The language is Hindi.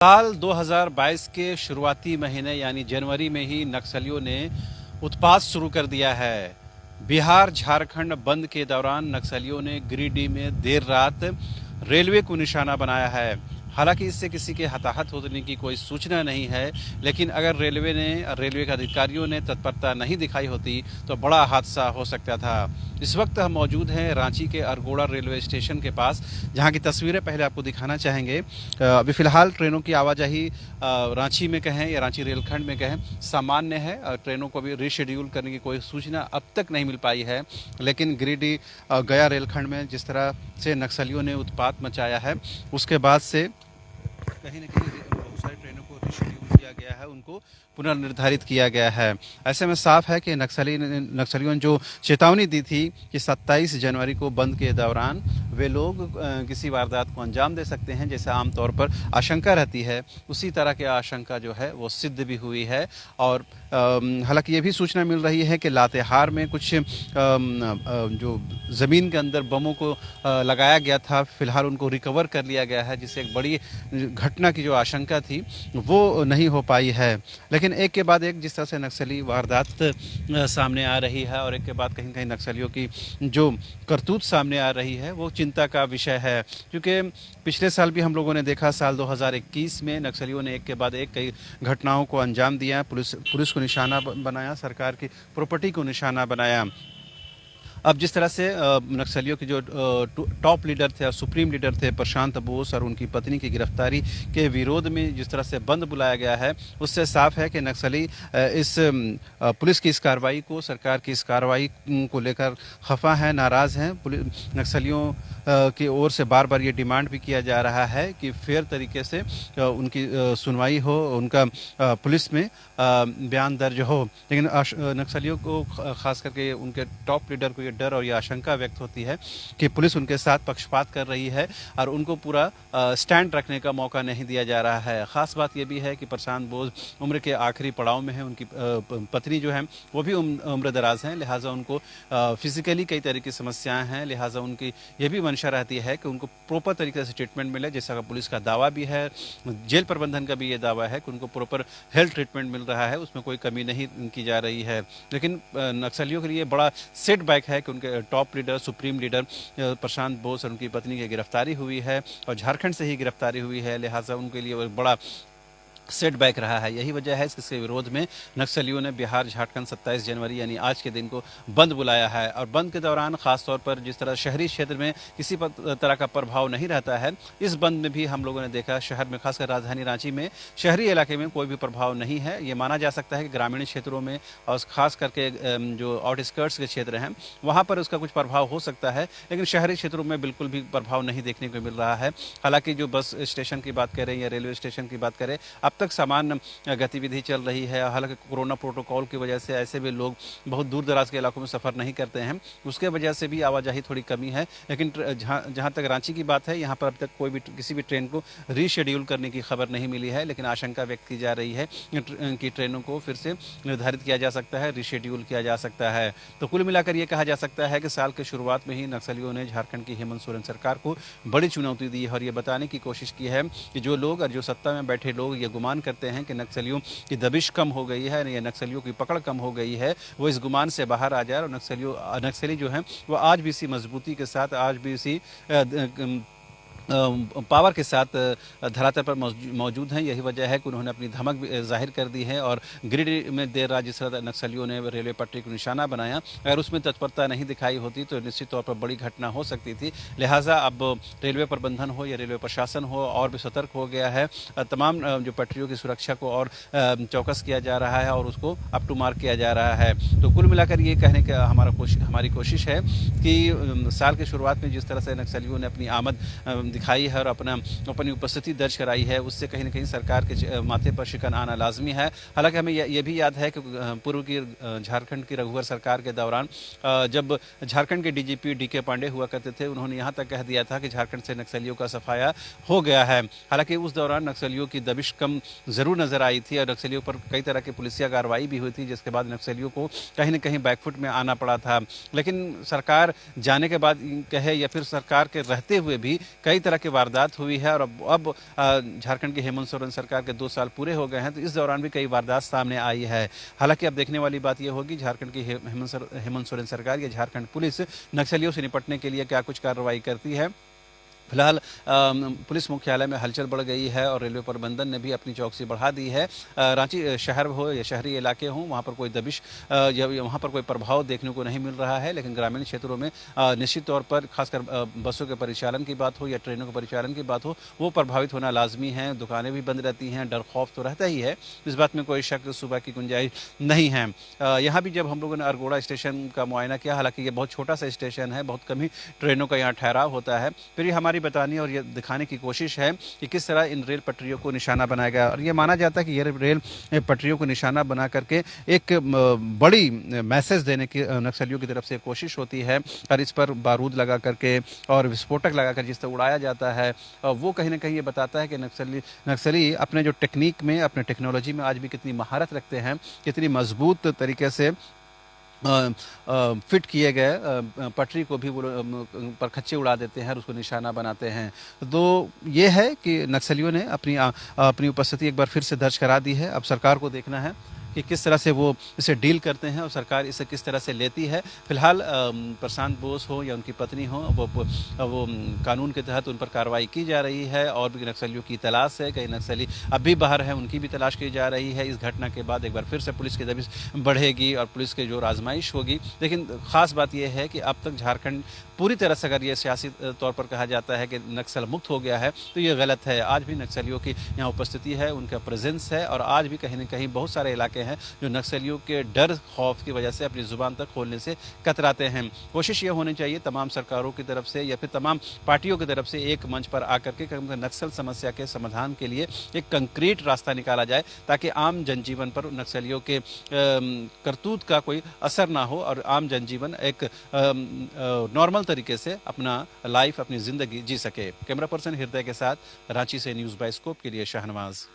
साल 2022 के शुरुआती महीने यानी जनवरी में ही नक्सलियों ने उत्पात शुरू कर दिया है। बिहार झारखंड बंद के दौरान नक्सलियों ने गिरिडीह में देर रात रेलवे को निशाना बनाया है। हालांकि इससे किसी के हताहत होने की कोई सूचना नहीं है, लेकिन अगर रेलवे के अधिकारियों ने तत्परता नहीं दिखाई होती तो बड़ा हादसा हो सकता था। इस वक्त हम मौजूद हैं रांची के अरगोड़ा रेलवे स्टेशन के पास, जहां की तस्वीरें पहले आपको दिखाना चाहेंगे। अभी फ़िलहाल ट्रेनों की आवाजाही रांची में कहें या रांची रेलखंड में कहें सामान्य है। ट्रेनों को भी रीशेड्यूल करने की कोई सूचना अब तक नहीं मिल पाई है, लेकिन गिरिडीह गया रेलखंड में जिस तरह से नक्सलियों ने उत्पात मचाया है, उसके बाद से कहीं न कहीं बहुत सारी ट्रेनों को रीशेड्यूल किया गया है, उनको पुनर्निर्धारित किया गया है। ऐसे में साफ है कि नक्सलियों ने जो चेतावनी दी थी कि 27 जनवरी को बंद के दौरान वे लोग किसी वारदात को अंजाम दे सकते हैं, जैसे आमतौर पर आशंका रहती है, उसी तरह की आशंका जो है वो सिद्ध भी हुई है। और हालांकि ये भी सूचना मिल रही है कि लातेहार में कुछ जो ज़मीन के अंदर बमों को लगाया गया था, फिलहाल उनको रिकवर कर लिया गया है, जिससे एक बड़ी घटना की जो आशंका थी वो नहीं हो पाई है। लेकिन एक के बाद एक जिस तरह से नक्सली वारदात सामने आ रही है और एक के बाद कहीं कहीं नक्सलियों की जो करतूत सामने आ रही है वो चिंता का विषय है। क्योंकि पिछले साल भी हम लोगों ने देखा, साल 2021 में नक्सलियों ने एक के बाद एक कई घटनाओं को अंजाम दिया, पुलिस को निशाना बनाया, सरकार की प्रॉपर्टी को निशाना बनाया। अब जिस तरह से नक्सलियों के जो टॉप लीडर थे और सुप्रीम लीडर थे प्रशांत बोस और उनकी पत्नी की गिरफ्तारी के विरोध में जिस तरह से बंद बुलाया गया है, उससे साफ है कि नक्सली इस पुलिस की इस कार्रवाई को, सरकार की इस कार्रवाई को लेकर खफा हैं, नाराज़ हैं। नक्सलियों की ओर से बार बार ये डिमांड भी किया जा रहा है कि फेयर तरीके से उनकी सुनवाई हो, उनका पुलिस में बयान दर्ज हो। लेकिन नक्सलियों को खास करके उनके टॉप लीडर को डर और ये आशंका व्यक्त होती है कि पुलिस उनके साथ पक्षपात कर रही है और उनको पूरा स्टैंड रखने का मौका नहीं दिया जा रहा है। ख़ास बात ये भी है कि प्रशांत बोस उम्र के आखिरी पड़ाव में है, उनकी पत्नी जो है वो भी उम्र दराज हैं, लिहाजा उनको फिजिकली कई तरह की समस्याएं हैं, लिहाजा उनकी ये भी मंशा रहती है कि उनको प्रॉपर तरीके से ट्रीटमेंट मिले, जैसा पुलिस का दावा भी है, जेल प्रबंधन का भी ये दावा है कि उनको प्रॉपर हेल्थ ट्रीटमेंट मिल रहा है, उसमें कोई कमी नहीं की जा रही है। लेकिन नक्सलियों के लिए बड़ा सेटबैक है कि उनके टॉप लीडर, सुप्रीम लीडर प्रशांत बोस और उनकी पत्नी की गिरफ्तारी हुई है और झारखंड से ही गिरफ्तारी हुई है, लिहाजा उनके लिए बड़ा सेटबैक रहा है। यही वजह है इसके विरोध में नक्सलियों ने बिहार झारखंड 27 जनवरी यानी आज के दिन को बंद बुलाया है। और बंद के दौरान खासतौर पर जिस तरह शहरी क्षेत्र में किसी तरह का प्रभाव नहीं रहता है, इस बंद में भी हम लोगों ने देखा शहर में, खासकर राजधानी रांची में शहरी इलाके में कोई भी प्रभाव नहीं है। ये माना जा सकता है कि ग्रामीण क्षेत्रों में और खास करके जो आउटस्कर्ट्स के क्षेत्र हैं वहाँ पर उसका कुछ प्रभाव हो सकता है, लेकिन शहरी क्षेत्रों में बिल्कुल भी प्रभाव नहीं देखने को मिल रहा है। हालांकि जो बस स्टेशन की बात करें या रेलवे स्टेशन की बात करें, अब तक सामान्य गतिविधि चल रही है। हालांकि कोरोना प्रोटोकॉल की वजह से ऐसे भी लोग बहुत दूर दराज के इलाकों में सफ़र नहीं करते हैं, उसके वजह से भी आवाजाही थोड़ी कमी है। लेकिन जहाँ तक रांची की बात है, यहाँ पर अब तक कोई भी किसी भी ट्रेन को रीशेड्यूल करने की खबर नहीं मिली है, लेकिन आशंका व्यक्त की जा रही है कि ट्रेनों को फिर से निर्धारित किया जा सकता है, रीशेड्यूल किया जा सकता है। तो कुल मिलाकर ये कहा जा सकता है कि साल के शुरुआत में ही नक्सलियों ने झारखंड की हेमंत सोरेन सरकार को बड़ी चुनौती दी है और ये बताने की कोशिश की है कि जो लोग और जो सत्ता में बैठे लोग ये गुमान करते हैं कि नक्सलियों की दबिश कम हो गई है या नक्सलियों की पकड़ कम हो गई है, वो इस गुमान से बाहर आ जाए और नक्सली जो हैं वो आज भी इसी मजबूती के साथ, आज भी इसी पावर के साथ धरातल पर मौजूद हैं। यही वजह है कि उन्होंने अपनी धमक भी जाहिर कर दी है और गिरिडीह में देर रात जिस तरह नक्सलियों ने रेलवे पटरी को निशाना बनाया, अगर उसमें तत्परता नहीं दिखाई होती तो निश्चित तौर पर बड़ी घटना हो सकती थी। लिहाजा अब रेलवे प्रबंधन हो या रेलवे प्रशासन हो और भी सतर्क हो गया है। तमाम जो पटरियों की सुरक्षा को और चौकस किया जा रहा है और उसको अप टू मार्क किया जा रहा है। तो कुल मिलाकर ये कहने का हमारी कोशिश है कि साल की शुरुआत में जिस तरह से नक्सलियों ने अपनी आमद दिखाई है और अपनी उपस्थिति दर्ज कराई है, उससे कहीं न कहीं सरकार के माथे पर शिकन आना लाजमी है। हालांकि हमें ये भी याद है कि पूर्व की झारखंड की रघुवर सरकार के दौरान जब झारखंड के डीजीपी डीके पांडे हुआ करते थे, उन्होंने यहाँ तक कह दिया था कि झारखंड से नक्सलियों का सफाया हो गया है। हालांकि उस दौरान नक्सलियों की दबिश कम ज़रूर नजर आई थी और नक्सलियों पर कई तरह की पुलिसिया कार्रवाई भी हुई थी, जिसके बाद नक्सलियों को कहीं न कहीं बैकफुट में आना पड़ा था। लेकिन सरकार जाने के बाद कहे या फिर सरकार के रहते हुए भी कई तरह की वारदात हुई है। और अब झारखंड की हेमंत सोरेन सरकार के 2 साल पूरे हो गए हैं, तो इस दौरान भी कई वारदात सामने आई है। हालांकि अब देखने वाली बात यह होगी झारखंड की हेमंत सोरेन सरकार या झारखंड पुलिस नक्सलियों से निपटने के लिए क्या कुछ कार्रवाई करती है। फिलहाल पुलिस मुख्यालय में हलचल बढ़ गई है और रेलवे प्रबंधन ने भी अपनी चौकसी बढ़ा दी है। रांची शहर हो या शहरी इलाके हों, वहाँ पर कोई दबिश या वहाँ पर कोई प्रभाव देखने को नहीं मिल रहा है, लेकिन ग्रामीण क्षेत्रों में निश्चित तौर पर खासकर बसों के परिचालन की बात हो या ट्रेनों के परिचालन की बात हो, वो प्रभावित होना लाजमी है। दुकानें भी बंद रहती हैं, डर खौफ तो रहता ही है, इस बात में कोई शक सुबह की गुंजाइश नहीं है। यहाँ भी जब हम लोगों ने अरगोड़ा स्टेशन का मुआयना किया, हालांकि ये बहुत छोटा सा स्टेशन है, बहुत कम ही ट्रेनों का यहाँ ठहराव होता है, फिर ये हमारी बताने और ये दिखाने की कोशिश है कि किस तरह इन रेल पटरियों को निशाना बनाया गया। और ये माना जाता है कि ये रेल पटरियों को निशाना बना करके एक बड़ी मैसेज देने की नक्सलियों की तरफ से कोशिश होती है। और इस पर बारूद लगा करके और विस्फोटक लगाकर जिस तरह उड़ाया जाता है, वो कहीं ना कहीं ये बताता है कि नक्सली अपने जो टेक्निक में, अपने टेक्नोलॉजी में आज भी कितनी महारत रखते हैं, कितनी मजबूत तरीके से फिट किए गए पटरी को भी वो पर खच्चे उड़ा देते हैं और उसको निशाना बनाते हैं। तो ये है कि नक्सलियों ने अपनी उपस्थिति एक बार फिर से दर्ज करा दी है। अब सरकार को देखना है कि किस तरह से वो इसे डील करते हैं और सरकार इसे किस तरह से लेती है। फिलहाल प्रशांत बोस हो या उनकी पत्नी हो, वो कानून के तहत उन पर कार्रवाई की जा रही है और भी नक्सलियों की तलाश है। कई नक्सली अब भी बाहर हैं, उनकी भी तलाश की जा रही है। इस घटना के बाद एक बार फिर से पुलिस की दबिश बढ़ेगी और पुलिस की जो आजमाइश होगी। लेकिन ख़ास बात यह है कि अब तक झारखंड पूरी तरह से, अगर ये सियासी तौर पर कहा जाता है कि नक्सल मुक्त हो गया है, तो ये गलत है। आज भी नक्सलियों की यहाँ उपस्थिति है, उनका प्रेजेंस है और आज भी कहीं न कहीं बहुत सारे इलाके हैं जो नक्सलियों के डर खौफ की वजह से अपनी जुबान तक खोलने से कतराते हैं। कोशिश ये होनी चाहिए तमाम सरकारों की तरफ से या फिर तमाम पार्टियों की तरफ से एक मंच पर आकर के नक्सल समस्या के समाधान के लिए एक कंक्रीट रास्ता निकाला जाए, ताकि आम जनजीवन पर नक्सलियों के करतूत का कोई असर ना हो और आम जनजीवन एक नॉर्मल तरीके से अपना लाइफ, अपनी जिंदगी जी सके। कैमरा पर्सन हृदय के साथ रांची से न्यूज़ बाइस्कोप के लिए शाहनवाज।